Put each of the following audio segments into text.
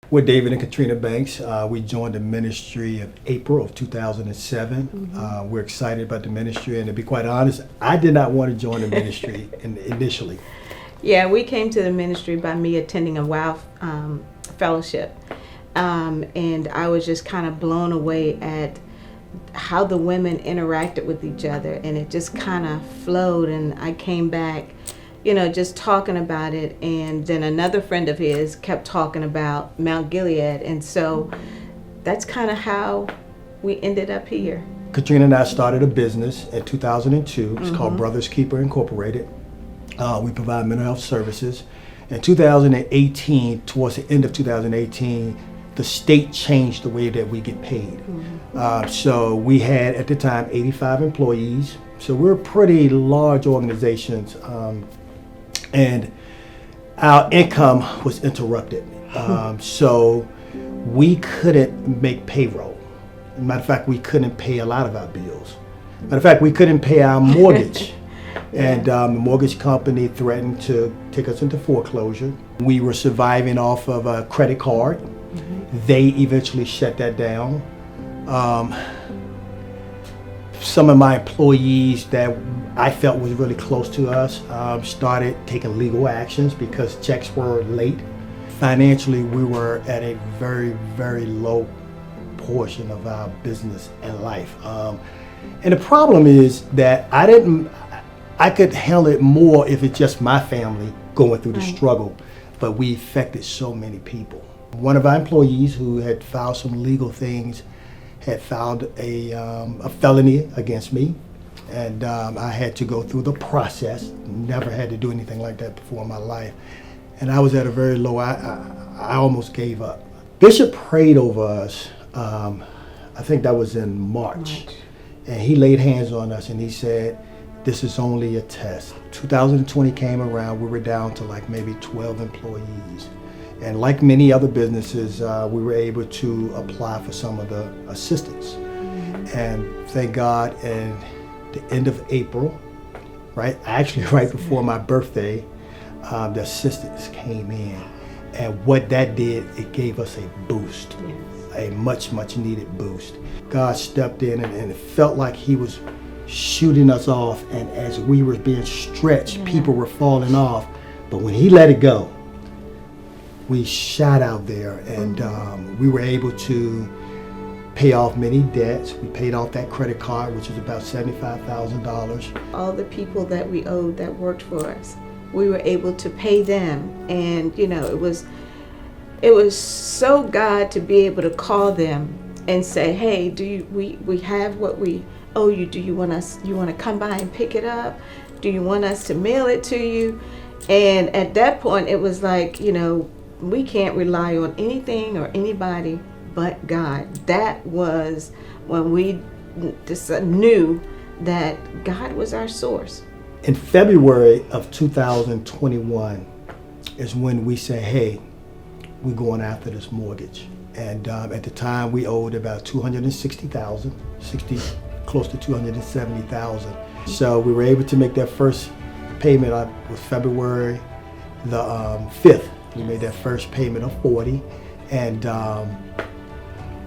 We're David and Katrina Banks. We joined the ministry in April of 2007. We're excited about the ministry, and to be quite honest, I did not want to join the ministry initially. Yeah, we came to the ministry by me attending a WOW fellowship, and I was just kind of blown away at how the women interacted with each other, and it just kind of flowed, and I came back, just talking about it, and then another friend of his kept talking about Mt.Gilead, and so that's kind of how we ended up here. Katrina and I started a business in 2002. It's called Brothers Keeper Incorporated. We provide mental health services. In 2018, towards the end of 2018, the state changed the way that we get paid. So we had, at the time, 85 employees. So we're a pretty large organization. And our income was interrupted. So we couldn't make payroll. Matter of fact, we couldn't pay a lot of our bills. Matter of fact, we couldn't pay our mortgage. And the mortgage company threatened to take us into foreclosure. We were surviving off of a credit card. They eventually shut that down. Some of my employees that I felt was really close to us started taking legal actions because checks were late. Financially, we were at a very, very low portion of our business and life. And the problem is that I could handle it more if it's just my family going through the struggle, but we affected so many people. One of our employees who had filed some legal things had filed a felony against me, and I had to go through the process. Never had to do anything like that before in my life. And I was at a very low, I almost gave up. Bishop prayed over us, I think that was in March. And he laid hands on us and he said, this is only a test. 2020 came around, we were down to like maybe 12 employees. And like many other businesses, we were able to apply for some of the assistance. And thank God, at the end of April, right before my birthday, the assistance came in. And what that did, it gave us a boost, a much, much needed boost. God stepped in and it felt like he was shooting us off, and as we were being stretched, people were falling off. But when he let it go, we shot out there, and we were able to pay off many debts. We paid off that credit card, which was about $75,000. All the people that we owed that worked for us, we were able to pay them, and it was so God to be able to call them and say, hey, we have what we owe you. Do you want to come by and pick it up? Do you want us to mail it to you? And at that point, it was like, we can't rely on anything or anybody but God. That was when we just knew that God was our source. In February of 2021 is when we said, hey, we're going after this mortgage. And at the time, we owed about $260,000, close to $270,000. So we were able to make that first payment. It was February the 5th. We made that first payment of $40,000, and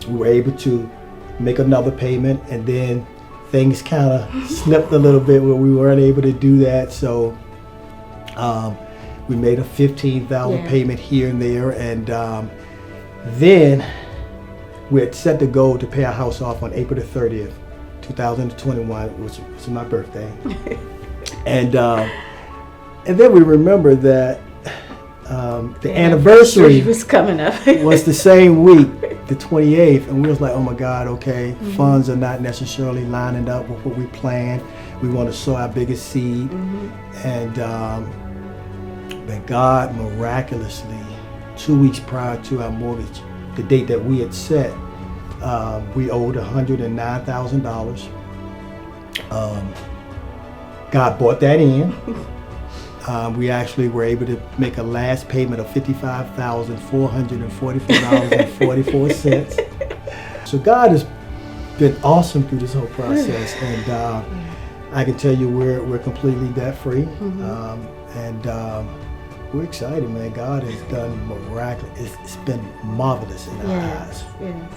we were able to make another payment, and then things kind of slipped a little bit where we weren't able to do that. So we made a $15,000 payment here and there, and then we had set the goal to pay our house off on April the 30th, 2021, which was my birthday. And then we remembered that the anniversary was coming up. was the same week, the 28th, and we was like, oh my God, okay, funds are not necessarily lining up with what we planned. We want to sow our biggest seed. And then God miraculously, 2 weeks prior to our mortgage, the date that we had set, we owed $109,000. God brought that in. We actually were able to make a last payment of $55,444.44. So God has been awesome through this whole process, and I can tell you we're completely debt free, and we're excited, man. God has done miraculous. It's been marvelous in our eyes. Yes.